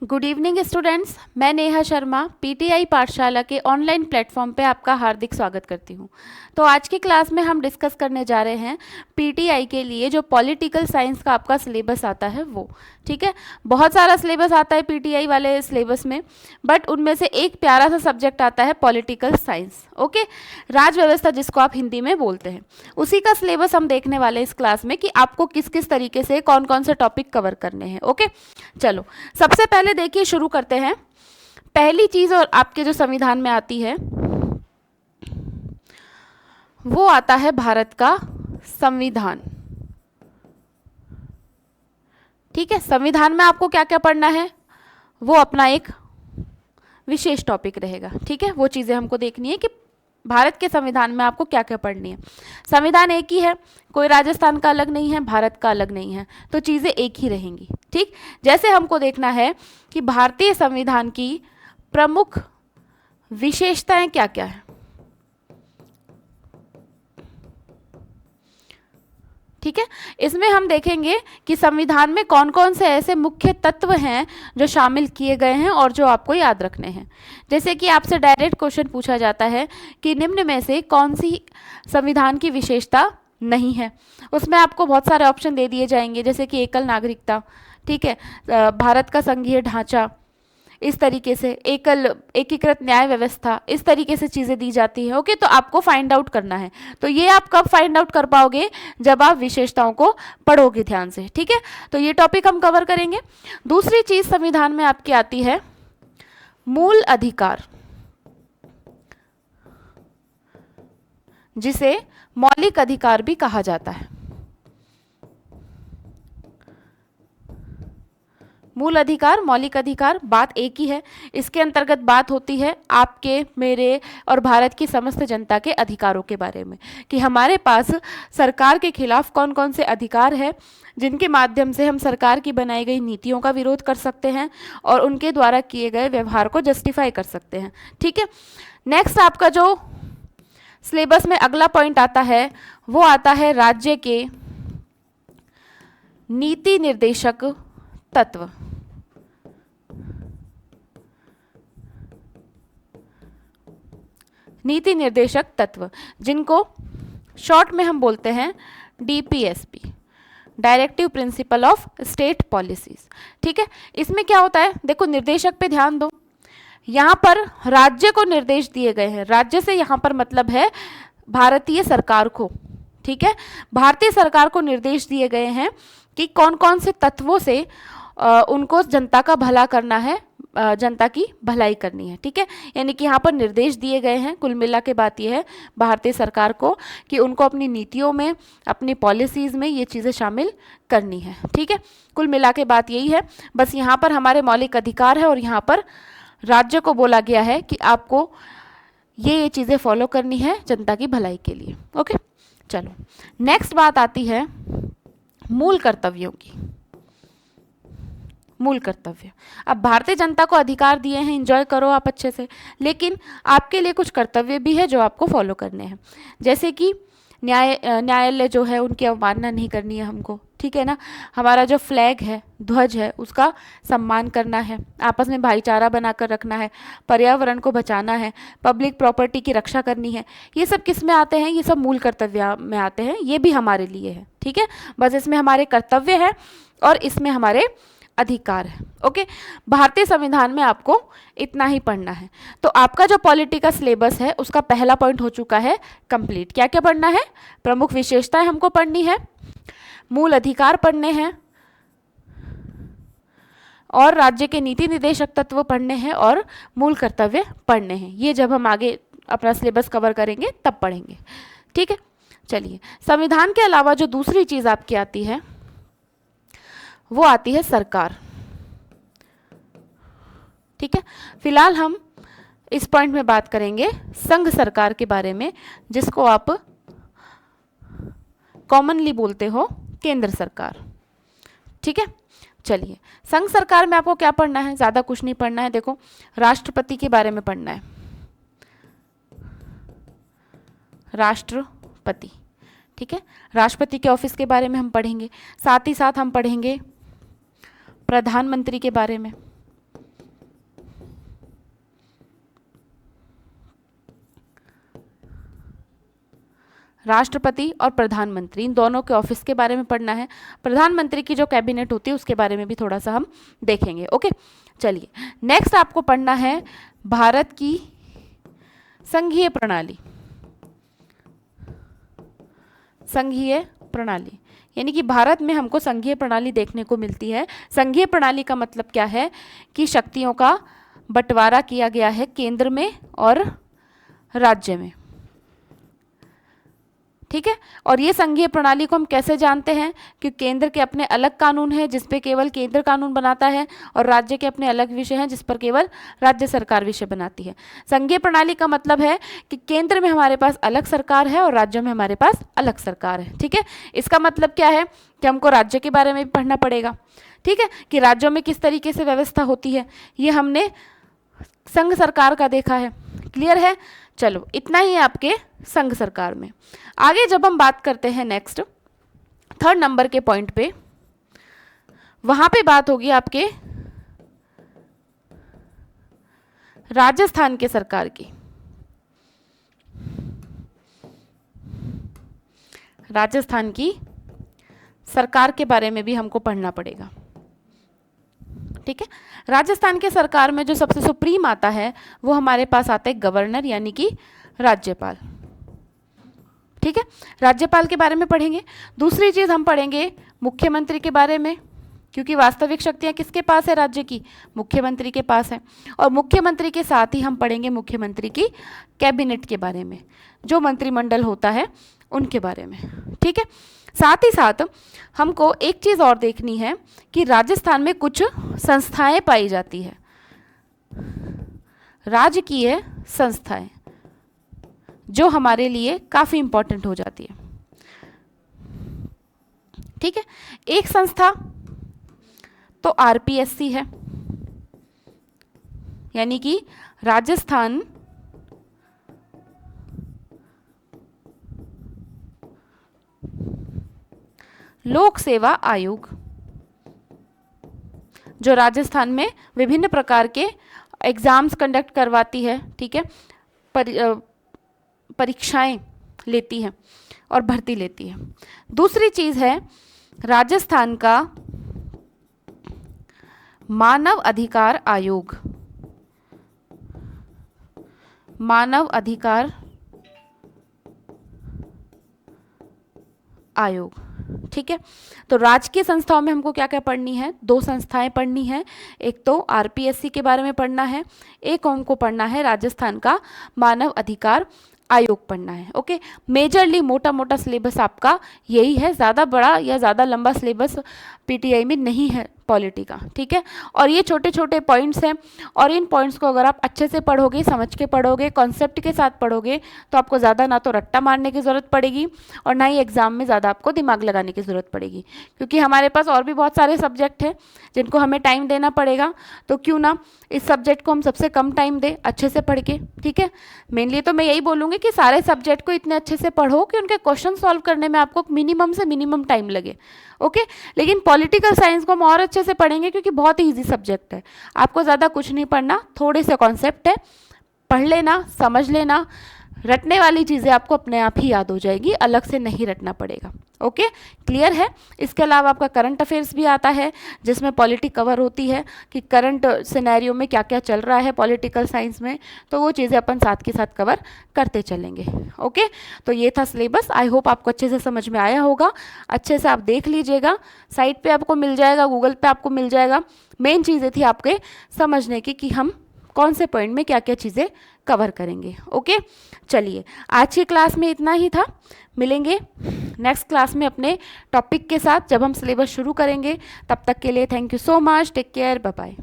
Good evening students, मैं Neha Sharma PTI पाठशाला के ऑनलाइन प्लेटफॉर्म पे आपका हार्दिक स्वागत करती हूँ। तो आज की क्लास में हम डिस्कस करने जा रहे हैं पीटीआई के लिए जो पॉलिटिकल साइंस का आपका सिलेबस आता है वो। ठीक है, बहुत सारा सिलेबस आता है पीटीआई वाले सिलेबस में, बट उनमें से एक प्यारा सा सब्जेक्ट आता है पॉलिटिकल साइंस। ओके, राज व्यवस्था जिसको आप हिंदी में बोलते हैं, उसी का सिलेबस हम देखने वाले हैं इस क्लास में कि आपको किस किस तरीके से कौन कौन से टॉपिक कवर करने हैं। ओके, चलो सबसे पहले देखिए शुरू करते हैं। पहली चीज और आपके जो संविधान में आती है वो आता है भारत का संविधान। ठीक है, संविधान में आपको क्या क्या पढ़ना है वो अपना एक विशेष टॉपिक रहेगा। ठीक है, वो चीजें हमको देखनी है कि भारत के संविधान में आपको क्या क्या पढ़नी है। संविधान एक ही है, कोई राजस्थान का अलग नहीं है, भारत का अलग नहीं है, तो चीज़ें एक ही रहेंगी। ठीक, जैसे हमको देखना है कि भारतीय संविधान की प्रमुख विशेषताएं क्या क्या है। ठीक है, इसमें हम देखेंगे कि संविधान में कौन कौन से ऐसे मुख्य तत्व हैं जो शामिल किए गए हैं और जो आपको याद रखने हैं। जैसे कि आपसे डायरेक्ट क्वेश्चन पूछा जाता है कि निम्न में से कौन सी संविधान की विशेषता नहीं है, उसमें आपको बहुत सारे ऑप्शन दे दिए जाएंगे, जैसे कि एकल नागरिकता, ठीक है, भारत का संघीय ढांचा, इस तरीके से एकीकृत न्याय व्यवस्था, इस तरीके से चीज़ें दी जाती है। ओके, तो आपको फाइंड आउट करना है। तो ये आप कब फाइंड आउट कर पाओगे, जब आप विशेषताओं को पढ़ोगे ध्यान से। ठीक है, तो ये टॉपिक हम कवर करेंगे। दूसरी चीज संविधान में आपकी आती है मूल अधिकार, जिसे मौलिक अधिकार भी कहा जाता है। मूल अधिकार, मौलिक अधिकार, बात एक ही है। इसके अंतर्गत बात होती है आपके, मेरे और भारत की समस्त जनता के अधिकारों के बारे में, कि हमारे पास सरकार के खिलाफ कौन कौन से अधिकार है जिनके माध्यम से हम सरकार की बनाई गई नीतियों का विरोध कर सकते हैं और उनके द्वारा किए गए व्यवहार को जस्टिफाई कर सकते हैं। ठीक है, नेक्स्ट आपका जो सिलेबस में अगला पॉइंट आता है वो आता है राज्य के नीति निर्देशक तत्व। नीति निर्देशक तत्व, जिनको शॉर्ट में हम बोलते हैं DPSP, directive principle of state policies. ठीक है, इसमें क्या होता है, देखो निर्देशक पे ध्यान दो, यहाँ पर राज्य को निर्देश दिए गए हैं। राज्य से यहाँ पर मतलब है भारतीय सरकार को। ठीक है, भारतीय सरकार को निर्देश दिए गए हैं कि कौन कौन से तत्वों से उनको जनता का भला करना है, जनता की भलाई करनी है। ठीक है, यानी कि यहाँ पर निर्देश दिए गए हैं। कुल मिला के बात यह है भारतीय सरकार को कि उनको अपनी नीतियों में, अपनी पॉलिसीज़ में ये चीज़ें शामिल करनी है। ठीक है, कुल मिला के बात यही है। बस यहाँ पर हमारे मौलिक अधिकार है और यहाँ पर राज्य को बोला गया है कि आपको ये चीज़ें फॉलो करनी है जनता की भलाई के लिए। ओके, चलो नेक्स्ट बात आती है मूल कर्तव्यों की। मूल कर्तव्य, अब भारतीय जनता को अधिकार दिए हैं, एंजॉय करो आप अच्छे से, लेकिन आपके लिए कुछ कर्तव्य भी है जो आपको फॉलो करने हैं। जैसे कि न्यायालय जो है उनकी अवमानना नहीं करनी है हमको। ठीक है ना, हमारा जो फ्लैग है, ध्वज है, उसका सम्मान करना है, आपस में भाईचारा बनाकर रखना है, पर्यावरण को बचाना है, पब्लिक प्रॉपर्टी की रक्षा करनी है। ये सब किस में आते हैं, ये सब मूल कर्तव्य में आते हैं, ये भी हमारे लिए है। ठीक है, बस इसमें हमारे कर्तव्य है और इसमें हमारे अधिकार है। ओके, भारतीय संविधान में आपको इतना ही पढ़ना है। तो आपका जो पॉलिटी का सिलेबस है उसका पहला पॉइंट हो चुका है कंप्लीट। क्या क्या पढ़ना है, प्रमुख विशेषताएं हमको पढ़नी है, मूल अधिकार पढ़ने हैं और राज्य के नीति निर्देशक तत्व पढ़ने हैं और मूल कर्तव्य पढ़ने हैं। ये जब हम आगे अपना सिलेबस कवर करेंगे तब पढ़ेंगे। ठीक है, चलिए संविधान के अलावा जो दूसरी चीज आपकी आती है वो आती है सरकार। ठीक है, फिलहाल हम इस पॉइंट में बात करेंगे संघ सरकार के बारे में, जिसको आप कॉमनली बोलते हो केंद्र सरकार। ठीक है, चलिए संघ सरकार में आपको क्या पढ़ना है, ज्यादा कुछ नहीं पढ़ना है। देखो राष्ट्रपति के बारे में पढ़ना है, राष्ट्रपति। ठीक है, राष्ट्रपति के ऑफिस के बारे में हम पढ़ेंगे, साथ ही साथ हम पढ़ेंगे प्रधानमंत्री के बारे में। राष्ट्रपति और प्रधानमंत्री, इन दोनों के ऑफिस के बारे में पढ़ना है। प्रधानमंत्री की जो कैबिनेट होती है उसके बारे में भी थोड़ा सा हम देखेंगे। ओके, चलिए नेक्स्ट आपको पढ़ना है भारत की संघीय प्रणाली। संघीय प्रणाली यानी कि भारत में हमको संघीय प्रणाली देखने को मिलती है। संघीय प्रणाली का मतलब क्या है कि शक्तियों का बंटवारा किया गया है केंद्र में और राज्य में, ठीक है। और ये संघीय प्रणाली को हम कैसे जानते हैं कि केंद्र के अपने अलग कानून हैं जिस पे केवल केंद्र कानून बनाता है, और राज्य के अपने अलग विषय हैं जिस पर केवल राज्य सरकार विषय बनाती है। संघीय प्रणाली का मतलब है कि केंद्र में हमारे पास अलग सरकार है और राज्यों में हमारे पास अलग सरकार है, ठीक है। इसका मतलब क्या है कि हमको राज्य के बारे में भी पढ़ना पड़ेगा, ठीक है, कि राज्यों में किस तरीके से व्यवस्था होती है। ये हमने संघ सरकार का देखा है, क्लियर है। चलो इतना ही है आपके संघ सरकार में। आगे जब हम बात करते हैं नेक्स्ट 3rd नंबर के पॉइंट पे, वहां पे बात होगी आपके राजस्थान के सरकार की। राजस्थान की सरकार के बारे में भी हमको पढ़ना पड़ेगा, ठीक है। राजस्थान के सरकार में जो सबसे सुप्रीम आता है वो हमारे पास आता है गवर्नर यानी कि राज्यपाल, ठीक है। राज्यपाल के बारे में पढ़ेंगे। दूसरी चीज हम पढ़ेंगे मुख्यमंत्री के बारे में, क्योंकि वास्तविक शक्तियां किसके पास है राज्य की, मुख्यमंत्री के पास है। और मुख्यमंत्री के साथ ही हम पढ़ेंगे मुख्यमंत्री की कैबिनेट के बारे में, जो मंत्रिमंडल होता है उनके बारे में, ठीक है। साथ ही साथ हमको एक चीज और देखनी है कि राजस्थान में कुछ संस्थाएं पाई जाती है, राजकीय संस्थाएं, जो हमारे लिए काफी इंपॉर्टेंट हो जाती है, ठीक है। एक संस्था तो आरपीएससी है, यानी कि राजस्थान लोक सेवा आयोग, जो राजस्थान में विभिन्न प्रकार के एग्जाम्स कंडक्ट करवाती है, ठीक है, परीक्षाएं लेती है और भर्ती लेती है। दूसरी चीज है राजस्थान का मानव अधिकार आयोग, मानव अधिकार आयोग, ठीक है। तो राजकीय संस्थाओं में हमको क्या क्या पढ़नी है, 2 संस्थाएं पढ़नी है। एक तो आरपीएससी के बारे में पढ़ना है, एक हमको पढ़ना है राजस्थान का मानव अधिकार आयोग पढ़ना है। ओके, मेजरली मोटा मोटा सिलेबस आपका यही है, ज़्यादा बड़ा या ज़्यादा लंबा सिलेबस पीटीआई में नहीं है पॉलिटी का, ठीक है। और ये छोटे छोटे पॉइंट्स हैं, और इन पॉइंट्स को अगर आप अच्छे से पढ़ोगे, समझ के पढ़ोगे, कॉन्सेप्ट के साथ पढ़ोगे, तो आपको ज़्यादा ना तो रट्टा मारने की ज़रूरत पड़ेगी और ना ही एग्जाम में ज़्यादा आपको दिमाग लगाने की ज़रूरत पड़ेगी, क्योंकि हमारे पास और भी बहुत सारे सब्जेक्ट हैं जिनको हमें टाइम देना पड़ेगा। तो क्यों ना इस सब्जेक्ट को हम सबसे कम टाइम दें, अच्छे से पढ़ के, ठीक है। मेनली तो मैं यही बोलूँगी कि सारे सब्जेक्ट को इतने अच्छे से पढ़ो कि उनके क्वेश्चन सॉल्व करने में आपको मिनिमम से मिनिमम टाइम लगे, ओके। लेकिन पॉलिटिकल साइंस को हम और अच्छे से पढ़ेंगे क्योंकि बहुत ही ईजी सब्जेक्ट है, आपको ज़्यादा कुछ नहीं पढ़ना, थोड़े से कॉन्सेप्ट है, पढ़ लेना, समझ लेना, रटने वाली चीज़ें आपको अपने आप ही याद हो जाएगी, अलग से नहीं रटना पड़ेगा, ओके, क्लियर है। इसके अलावा आपका करंट अफेयर्स भी आता है जिसमें पॉलिटी कवर होती है कि करंट सिनेरियो में क्या क्या चल रहा है पॉलिटिकल साइंस में, तो वो चीज़ें अपन साथ के साथ कवर करते चलेंगे, ओके। तो ये था सिलेबस, आई होप आपको अच्छे से समझ में आया होगा। अच्छे से आप देख लीजिएगा, साइट पे आपको मिल जाएगा, गूगल पे आपको मिल जाएगा। मेन चीज़ें थी आपके समझने की कि हम कौन से पॉइंट में क्या क्या चीज़ें कवर करेंगे, ओके। चलिए आज की क्लास में इतना ही था, मिलेंगे नेक्स्ट क्लास में अपने टॉपिक के साथ जब हम सिलेबस शुरू करेंगे। तब तक के लिए thank you so much, take care, bye bye.